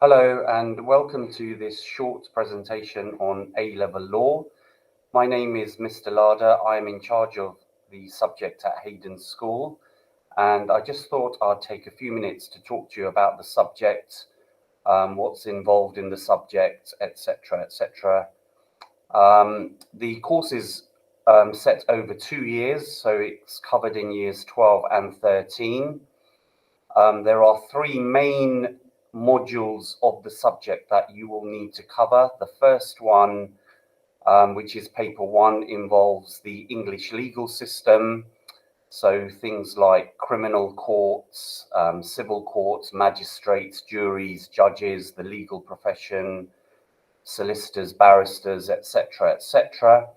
Hello and welcome to this short presentation on A-Level Law. My name is Mr. Lada. I am in charge of the subject at Haydon School, and I just thought I'd take a few minutes to talk to you about the subject, what's involved in the subject, etc., etc. The course is set over 2 years, so it's covered in years 12 and 13. There are three main modules of the subject that you will need to cover. The first one, which is paper 1, involves the English legal system. So things like criminal courts, civil courts, magistrates, juries, judges, the legal profession, solicitors, barristers, etc., etc.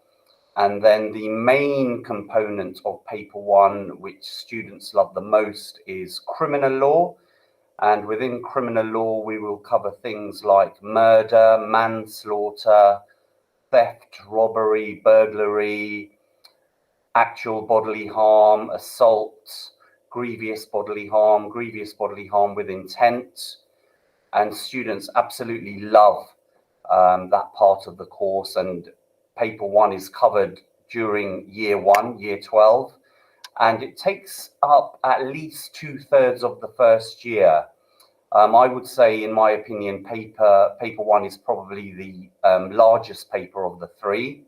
And then the main component of paper 1, which students love the most, is criminal law. And within criminal law, we will cover things like murder, manslaughter, theft, robbery, burglary, actual bodily harm, assault, grievous bodily harm with intent. And students absolutely love that part of the course. And paper 1 is covered during year 1, year 12. And it takes up at least 2/3 of the first year. I would say, in my opinion, paper 1 is probably the largest paper of the three.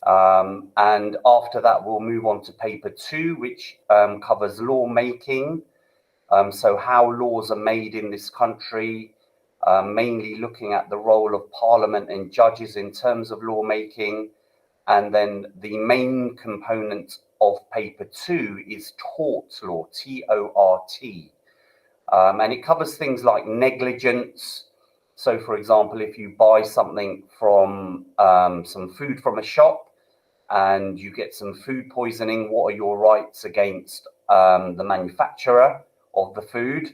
And after that, we'll move on to paper 2, which covers lawmaking. So how laws are made in this country, mainly looking at the role of Parliament and judges in terms of lawmaking. And then the main component of paper 2 is tort law, T-O-R-T. And it covers things like negligence. So, for example, if you buy something from some food from a shop and you get some food poisoning, what are your rights against the manufacturer of the food?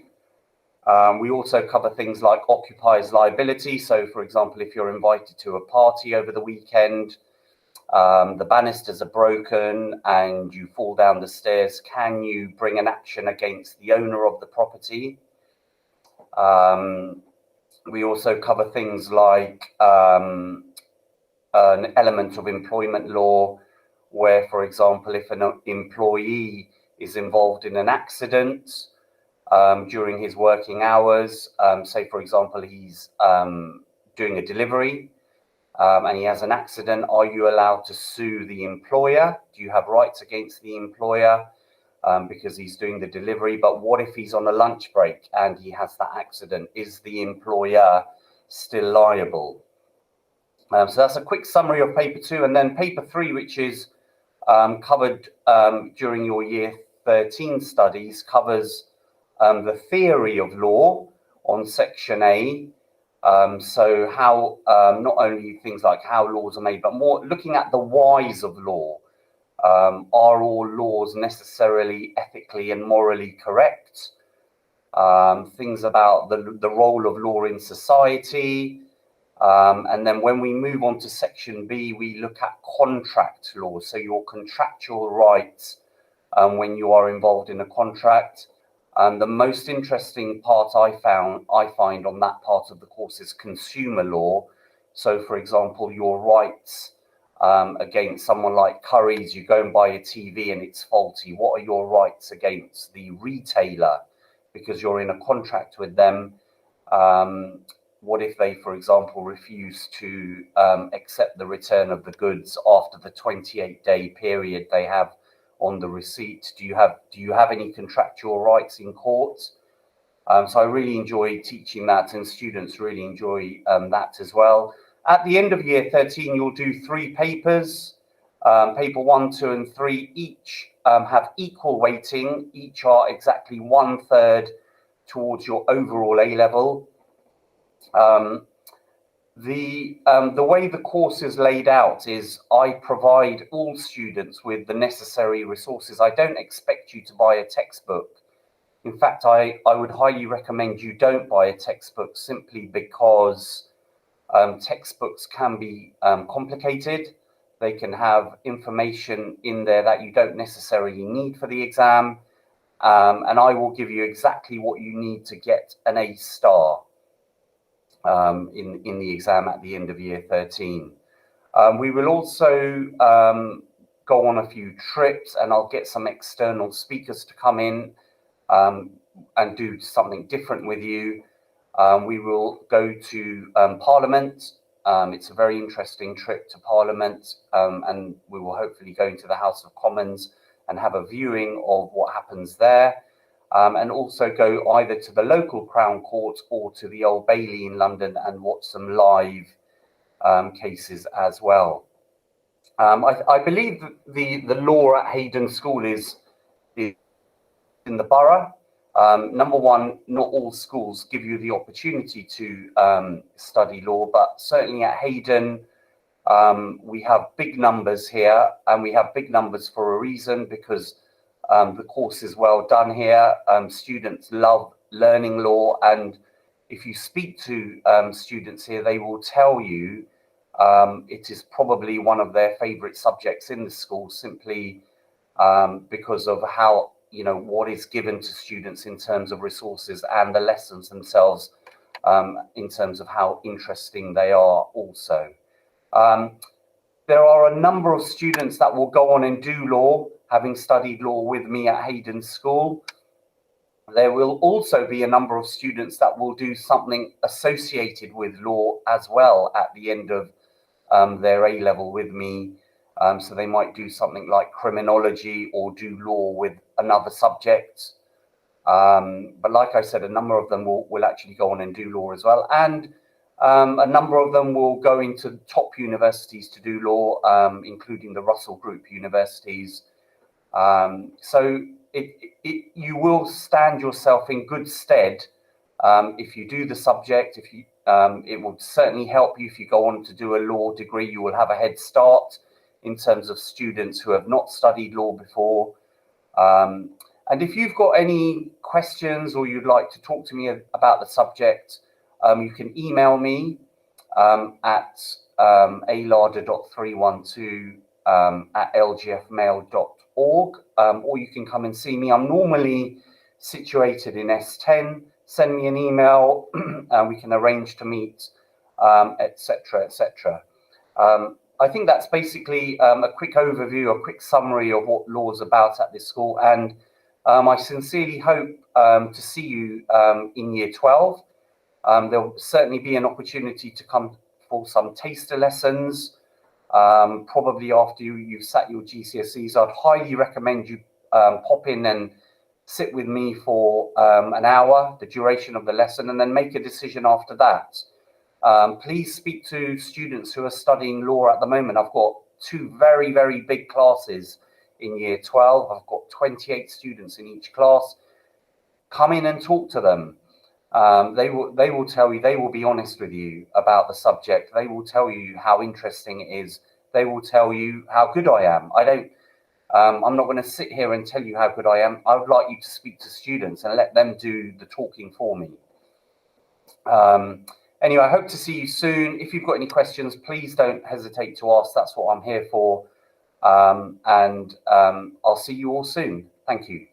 We also cover things like occupies liability. So, for example, if you're invited to a party over the weekend, the banisters are broken and you fall down the stairs, can you bring an action against the owner of the property? We also cover things like an element of employment law, where, for example, if an employee is involved in an accident during his working hours, say, for example, he's doing a delivery, and he has an accident, are you allowed to sue the employer? Do you have rights against the employer because he's doing the delivery? But what if he's on a lunch break and he has that accident? Is the employer still liable? So that's a quick summary of paper 2. And then paper 3, which is covered during your year 13 studies, covers the theory of law on section A. So how not only things like how laws are made, but more looking at the whys of law. Are all laws necessarily ethically and morally correct? Things about the role of law in society. And then when we move on to section B, we look at contract law. So your contractual rights when you are involved in a contract. The most interesting part I find on that part of the course is consumer law. So, for example, your rights against someone like Currys, you go and buy a TV and it's faulty. What are your rights against the retailer? Because you're in a contract with them. What if they, for example, refuse to accept the return of the goods after the 28-day period they have on the receipt? Do you have any contractual rights in court? So I really enjoy teaching that, and students really enjoy that as well. At the end of year 13, you'll do 3 papers. Paper 1, 2, and 3 each have equal weighting. Each are exactly 1/3 towards your overall A-level. The way the course is laid out is I provide all students with the necessary resources. I don't expect you to buy a textbook. In fact, I would highly recommend you don't buy a textbook, simply because textbooks can be complicated. They can have information in there that you don't necessarily need for the exam. And I will give you exactly what you need to get an A star. in the exam at the end of year 13. We will also go on a few trips, and I'll get some external speakers to come in and do something different with you. We will go to Parliament. It's a very interesting trip to Parliament, and we will hopefully go into the House of Commons and have a viewing of what happens there, and also go either to the local Crown Court or to the Old Bailey in London and watch some live cases as well. I believe that the law at Haydon School is in the borough. Number one, not all schools give you the opportunity to study law, but certainly at Haydon, we have big numbers here, and we have big numbers for a reason, because the course is well done here. Students love learning law, and if you speak to students here, they will tell you it is probably one of their favorite subjects in the school, simply because of how, what is given to students in terms of resources, and the lessons themselves in terms of how interesting they are also. There are a number of students that will go on and do law, having studied law with me at Haydon School. There will also be a number of students that will do something associated with law as well at the end of their A-level with me. So they might do something like criminology or do law with another subject. But like I said, a number of them will actually go on and do law as well. And a number of them will go into top universities to do law, including the Russell Group universities. So you will stand yourself in good stead if you do the subject. It will certainly help you if you go on to do a law degree. You will have a head start in terms of students who have not studied law before. And if you've got any questions or you'd like to talk to me about the subject, you can email me at alarda.312 at lgfmail.org, or you can come and see me. I'm normally situated in S10. Send me an email and we can arrange to meet, etc., etc. I think that's basically a quick overview, a quick summary of what law is about at this school. And I sincerely hope to see you in year 12. There will certainly be an opportunity to come for some taster lessons, probably after you've sat your GCSEs. I'd highly recommend you pop in and sit with me for an hour, the duration of the lesson, and then make a decision after that. Please speak to students who are studying law at the moment. I've got two very, very big classes in year 12. I've got 28 students in each class. Come in and talk to them. They will tell you, they will be honest with you about the subject. They will tell you how interesting it is. They will tell you how good I am. I'm not going to sit here and tell you how good I am. I would like you to speak to students and let them do the talking for me. Anyway, I hope to see you soon. If you've got any questions, please don't hesitate to ask. That's what I'm here for. And I'll see you all soon. Thank you.